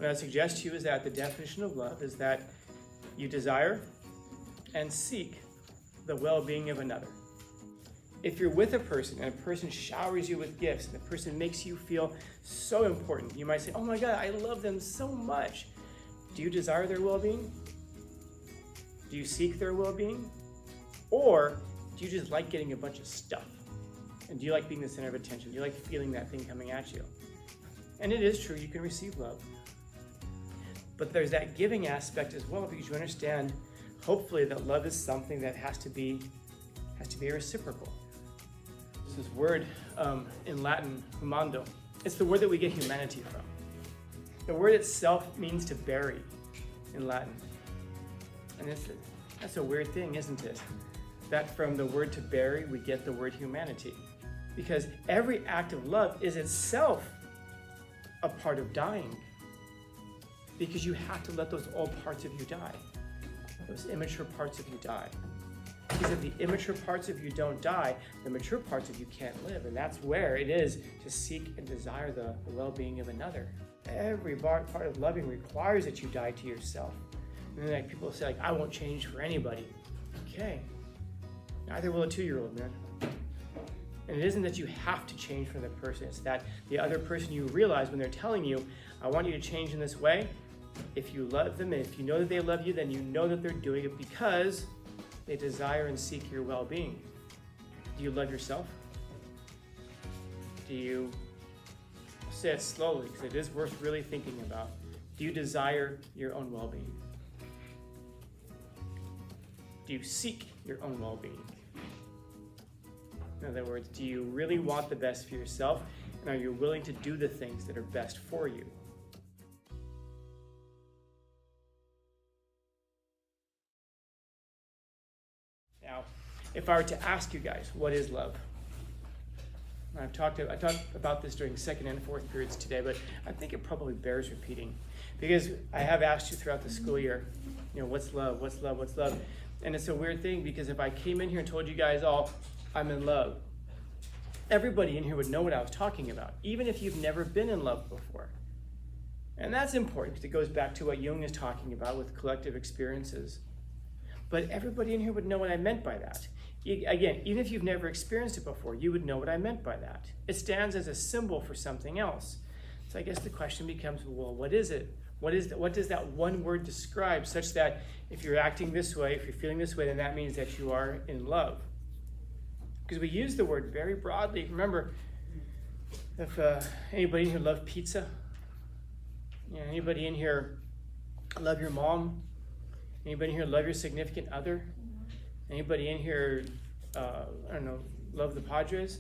What I suggest to you is that the definition of love is that you desire and seek the well-being of another. If you're with a person and a person showers you with gifts and the person makes you feel so important, you might say, oh my God, I love them so much. Do you desire their well-being? Do you seek their well-being? Or do you just like getting a bunch of stuff? And do you like being the center of attention? Do you like feeling that thing coming at you? And it is true, you can receive love. But there's that giving aspect as well, because you understand, hopefully, that love is something that has to be reciprocal. This word in Latin, humando, it's the word that we get humanity from. The word itself means to bury in Latin. And that's a weird thing, isn't it? That from the word to bury, we get the word humanity. Because every act of love is itself a part of dying. Because you have to let those old parts of you die. Those immature parts of you die. Because if the immature parts of you don't die, the mature parts of you can't live. And that's where it is to seek and desire the well-being of another. Every part of loving requires that you die to yourself. And then people say, I won't change for anybody. Okay. Neither will a 2-year-old, man. And it isn't that you have to change for the person. It's that the other person, you realize when they're telling you, I want you to change in this way. If you love them and if you know that they love you, then you know that they're doing it because they desire and seek your well-being. Do you love yourself? Do you, say it slowly because it is worth really thinking about. Do you desire your own well-being? Do you seek your own well-being? In other words, do you really want the best for yourself? And are you willing to do the things that are best for you? Now, if I were to ask you guys, what is love? I talked about this during second and fourth periods today, but I think it probably bears repeating. Because I have asked you throughout the school year, what's love, what's love, what's love? And it's a weird thing because if I came in here and told you guys all, I'm in love, everybody in here would know what I was talking about, even if you've never been in love before. And that's important because it goes back to what Jung is talking about with collective experiences. But everybody in here would know what I meant by that. Again, even if you've never experienced it before, you would know what I meant by that. It stands as a symbol for something else. So I guess the question becomes, well, what is it? What does that one word describe such that if you're acting this way, if you're feeling this way, then that means that you are in love? Because we use the word very broadly. Remember, if anybody in here love pizza? Anybody in here love your mom? Anybody in here love your significant other? Anybody in here, love the Padres?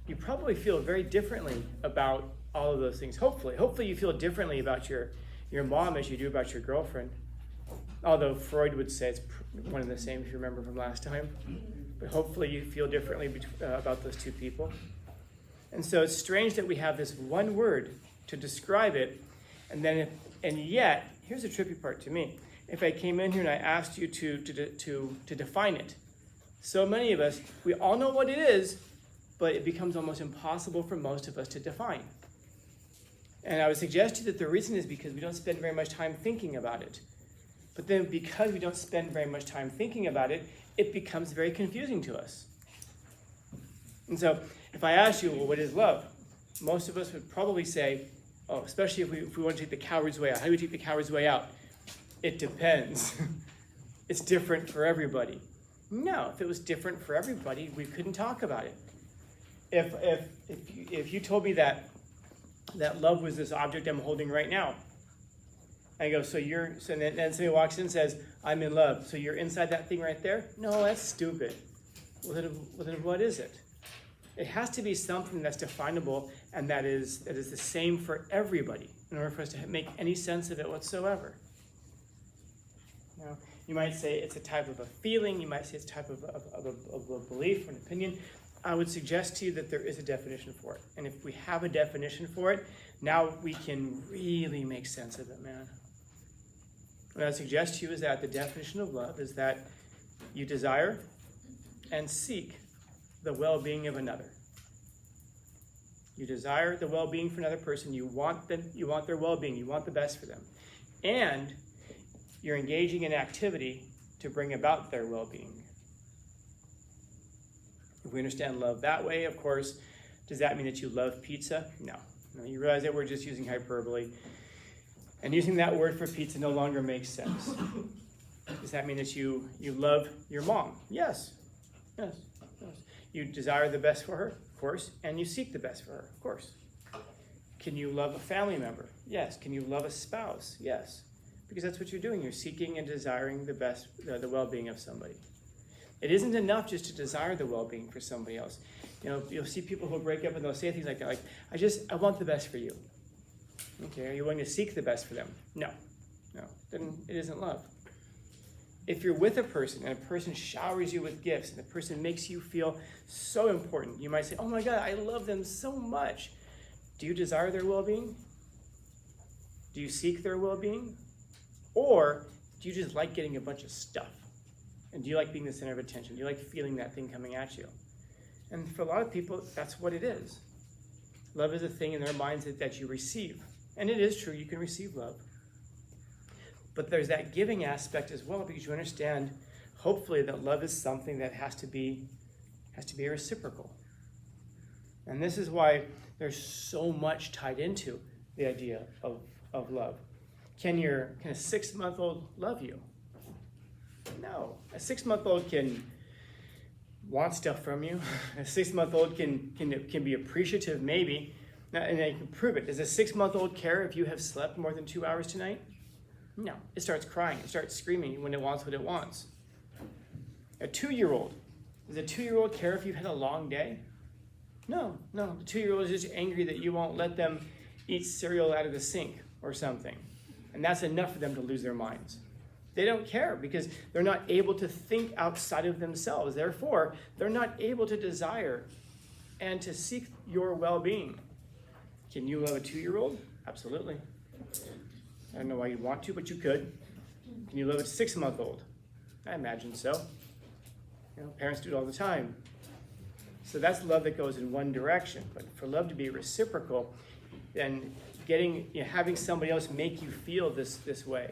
You probably feel very differently about all of those things. Hopefully you feel differently about your mom as you do about your girlfriend. Although Freud would say it's one and the same, if you remember from last time. But hopefully you feel differently about those two people. And so it's strange that we have this one word to describe it, and yet, here's the trippy part to me. If I came in here and I asked you to define it, so many of us, we all know what it is, but it becomes almost impossible for most of us to define. And I would suggest to you that the reason is because we don't spend very much time thinking about it. But then because we don't spend very much time thinking about it, it becomes very confusing to us. And so if I ask you, well, what is love? Most of us would probably say, especially if we want to take the coward's way out. How do we take the coward's way out? It depends. It's different for everybody. No, if it was different for everybody, we couldn't talk about it. If you told me that love was this object I'm holding right now, I go, so then somebody walks in and says, I'm in love. So you're inside that thing right there? No, that's stupid. Well, then what is it? It has to be something that's definable and that is the same for everybody in order for us to make any sense of it whatsoever. You might say it's a type of a feeling. You might say it's a type of a belief or an opinion. I would suggest to you that there is a definition for it. And if we have a definition for it, now we can really make sense of it, man. What I suggest to you is that the definition of love is that you desire and seek the well-being of another. You desire the well-being for another person. You want their well-being. You want the best for them. And you're engaging in activity to bring about their well-being. If we understand love that way, of course, does that mean that you love pizza? No. You realize that we're just using hyperbole. And using that word for pizza no longer makes sense. Does that mean that you love your mom? Yes. Yes. You desire the best for her? Of course. And you seek the best for her? Of course. Can you love a family member? Yes. Can you love a spouse? Yes. Because that's what you're doing. You're seeking and desiring the best, the well-being of somebody. It isn't enough just to desire the well-being for somebody else. You'll see people who break up and they'll say things like that, like, I want the best for you. Okay, are you willing to seek the best for them? No. Then it isn't love. If you're with a person and a person showers you with gifts and the person makes you feel so important, you might say, oh my God, I love them so much. Do you desire their well-being? Do you seek their well-being? Or do you just like getting a bunch of stuff? And do you like being the center of attention? Do you like feeling that thing coming at you? And for a lot of people, that's what it is. Love is a thing in their minds that you receive. And it is true, you can receive love. But there's that giving aspect as well, because you understand, hopefully, that love is something that has to be reciprocal. And this is why there's so much tied into the idea of love. Can a 6-month-old love you? No. A 6-month-old can want stuff from you. A 6-month-old can be appreciative, maybe, and they can prove it. Does a 6-month-old care if you have slept more than 2 hours tonight? No. It starts crying. It starts screaming when it wants what it wants. A 2-year-old. Does a 2-year-old care if you've had a long day? No. The 2-year-old is just angry that you won't let them eat cereal out of the sink or something. And that's enough for them to lose their minds. They don't care because they're not able to think outside of themselves. Therefore, they're not able to desire and to seek your well-being. Can you love a 2-year-old? Absolutely. I don't know why you'd want to, but you could. Can you love a 6-month-old? I imagine so. Parents do it all the time. So that's love that goes in one direction. But for love to be reciprocal, then having somebody else make you feel this way,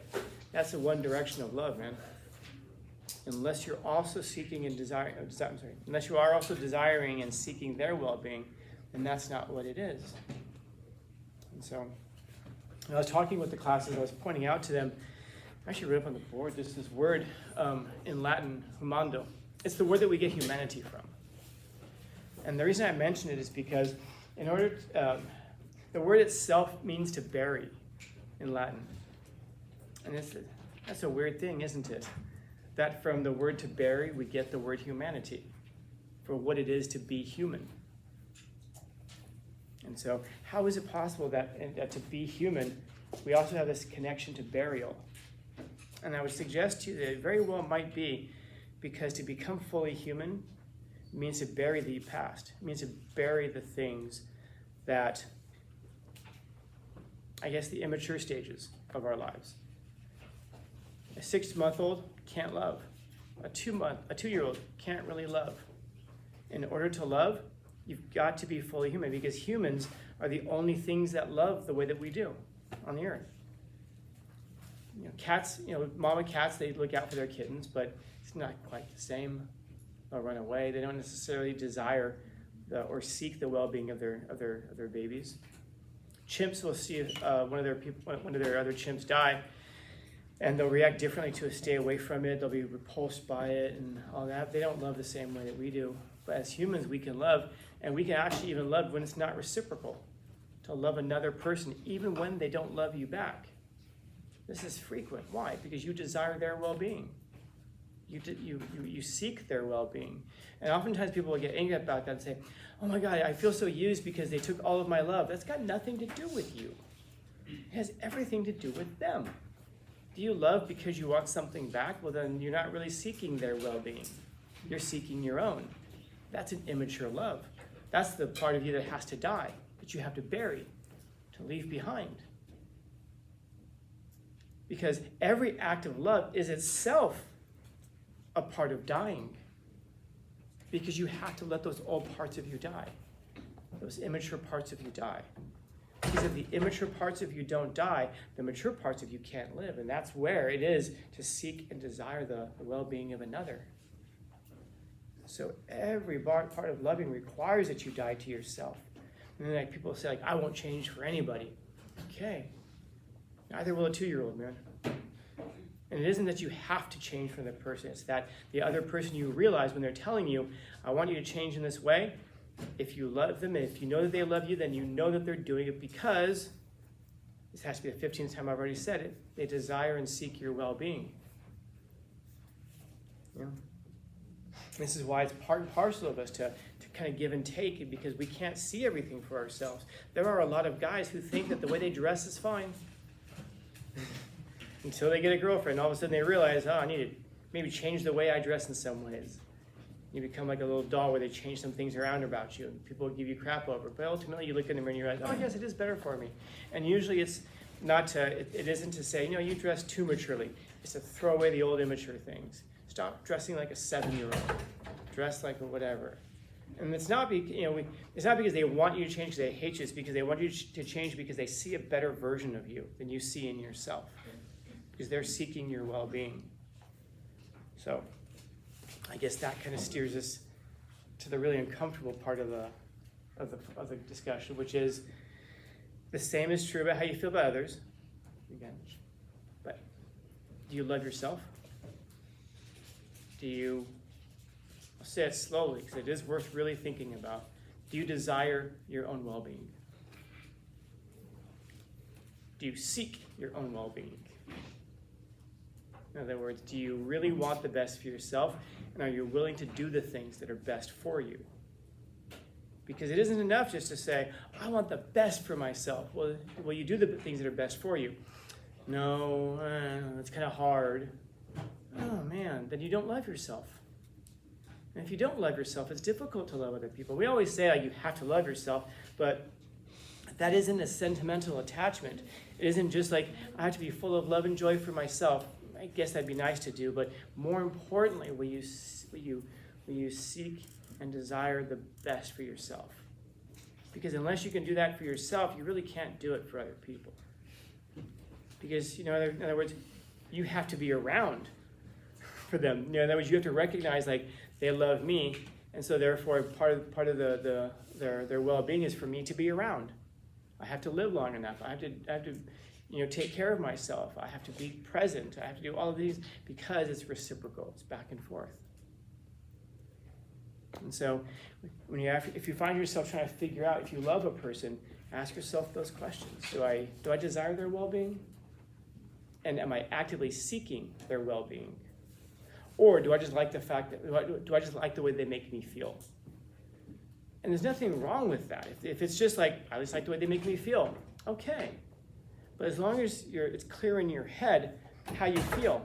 that's the one direction of love, man. Unless you're also seeking and desiring, unless you are also desiring and seeking their well-being, then that's not what it is. And so, when I was talking with the classes, I was pointing out to them, I actually wrote up on the board this word in Latin, humando. It's the word that we get humanity from. And the reason I mention it is because the word itself means to bury in Latin. And that's a weird thing, isn't it? That from the word to bury, we get the word humanity for what it is to be human. And so how is it possible that to be human, we also have this connection to burial? And I would suggest to you that it very well might be because to become fully human means to bury the past. It means to bury the things that, I guess, the immature stages of our lives. A 6-month-old can't love. A 2-year-old can't really love. In order to love, you've got to be fully human because humans are the only things that love the way that we do on the earth. Cats, mama cats, they look out for their kittens, but it's not quite the same. They'll run away. They don't necessarily desire or seek the well-being of their babies. Chimps will see one of their other chimps die, and they'll react differently to stay away from it. They'll be repulsed by it and all that. They don't love the same way that we do. But as humans, we can love, and we can actually even love when it's not reciprocal. To love another person, even when they don't love you back. This is frequent. Why? Because you desire their well-being. You seek their well-being. And oftentimes people will get angry about that and say, oh my God, I feel so used because they took all of my love. That's got nothing to do with you. It has everything to do with them. Do you love because you want something back? Well, then you're not really seeking their well-being. You're seeking your own. That's an immature love. That's the part of you that has to die, that you have to bury, to leave behind. Because every act of love is itself a part of dying. Because you have to let those old parts of you die. those immature parts of you die. Because if the immature parts of you don't die, the mature parts of you can't live. And that's where it is to seek and desire the well-being of another. So every part of loving requires that you die to yourself. And then people say, I won't change for anybody. Okay. Neither will a 2-year-old, man. And it isn't that you have to change for the person. It's that the other person, you realize when they're telling you, I want you to change in this way, if you love them and if you know that they love you, then you know that they're doing it because, this has to be the 15th time I've already said it, they desire and seek your well-being. Yeah. This is why it's part and parcel of us to kind of give and take, because we can't see everything for ourselves. There are a lot of guys who think that the way they dress is fine. Until they get a girlfriend, all of a sudden they realize, I need to maybe change the way I dress in some ways. You become like a little doll where they change some things around about you and people give you crap over. But ultimately you look in the mirror and you realize, yes, it is better for me. And usually it's not to, it isn't to say, you dress too maturely. It's to throw away the old immature things. Stop dressing like a 7-year-old. Dress like a whatever. And it's not, it's not because they want you to change because they hate you. It's because they want you to change because they see a better version of you than you see in yourself. Because they're seeking your well-being. So I guess that kind of steers us to the really uncomfortable part of the discussion, which is the same is true about how you feel about others. Again, but do you love yourself? I'll say it slowly because it is worth really thinking about. Do you desire your own well-being? Do you seek your own well-being? In other words, do you really want the best for yourself? And are you willing to do the things that are best for you? Because it isn't enough just to say, I want the best for myself. Well, you do the things that are best for you. No, it's kind of hard. Oh man, then you don't love yourself. And if you don't love yourself, it's difficult to love other people. We always say you have to love yourself, but that isn't a sentimental attachment. It isn't just like, I have to be full of love and joy for myself. I guess that'd be nice to do, but more importantly, will you seek and desire the best for yourself? Because unless you can do that for yourself, you really can't do it for other people. Because, in other words, you have to be around for them. In other words, you have to recognize they love me, and so therefore part of their well-being is for me to be around. I have to live long enough. I have to take care of myself. I have to be present. I have to do all of these because it's reciprocal. It's back and forth. And so if you find yourself trying to figure out if you love a person, ask yourself those questions. Do I desire their well-being? And am I actively seeking their well-being? Or do I just like do I just like the way they make me feel? And there's nothing wrong with that. If it's just I just like the way they make me feel, okay. But as long as it's clear in your head how you feel,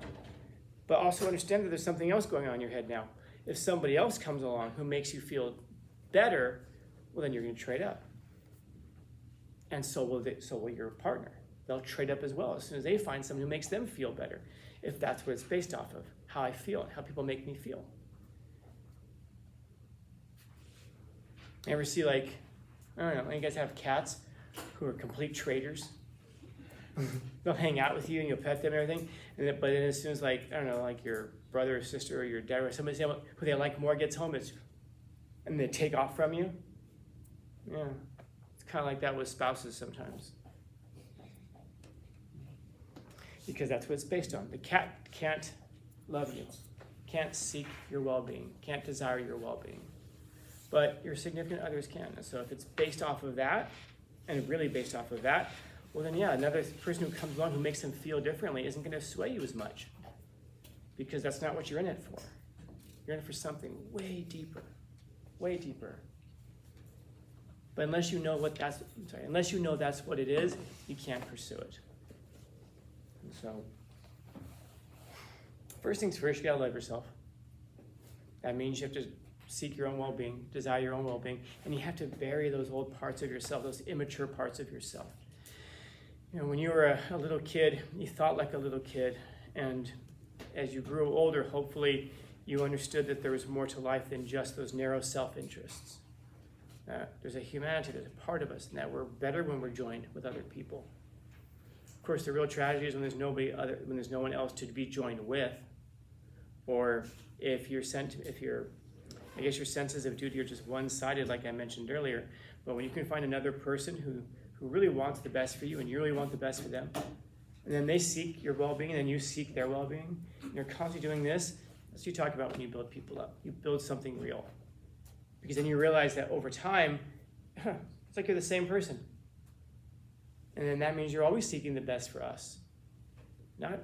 but also understand that there's something else going on in your head now. If somebody else comes along who makes you feel better, well, then you're going to trade up. And so will your partner. They'll trade up as well as soon as they find someone who makes them feel better, if that's what it's based off of, how I feel and how people make me feel. You ever see I don't know, you guys have cats who are complete traders? They'll hang out with you and you'll pet them and everything. But then as soon as your brother or sister or your dad or somebody who they like more gets home, and they take off from you. Yeah, it's kind of like that with spouses sometimes. Because that's what it's based on. The cat can't love you, can't seek your well-being, can't desire your well-being. But your significant others can. And so if it's based off of that, and really based off of that, well then another person who comes along who makes them feel differently isn't going to sway you as much. Because that's not what you're in it for. You're in it for something way deeper. Way deeper. But unless you know that's what it is, you can't pursue it. And so, first things first, you gotta love yourself. That means you have to seek your own well-being, desire your own well-being, and you have to bury those old parts of yourself, those immature parts of yourself. When you were a little kid, you thought like a little kid, and as you grew older, hopefully you understood that there was more to life than just those narrow self-interests. There's a humanity, there's a part of us, and that we're better when we're joined with other people. Of course, the real tragedy is when there's when there's no one else to be joined with, or if your senses of duty are just one-sided, like I mentioned earlier. But when you can find another person who really wants the best for you, and you really want the best for them, and then they seek your well-being, and then you seek their well-being, and you're constantly doing this, that's what you talk about when you build people up. You build something real. Because then you realize that over time, it's like you're the same person. And then that means you're always seeking the best for us. You're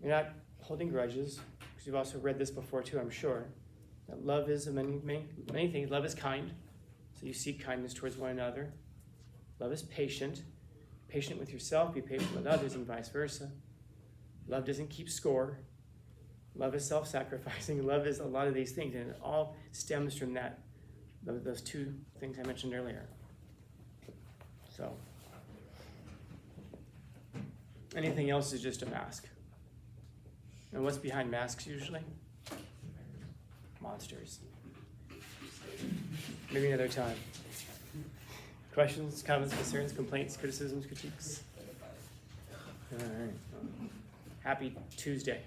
not holding grudges, because you've also read this before too, I'm sure. That love is many things. Love is kind, so you seek kindness towards one another. Love is patient. Patient with yourself, be patient with others, and vice versa. Love doesn't keep score. Love is self-sacrificing. Love is a lot of these things, and it all stems from those two things I mentioned earlier. So, anything else is just a mask. And what's behind masks usually? Monsters. Maybe another time. Questions, comments, concerns, complaints, criticisms, critiques? All right. Happy Tuesday.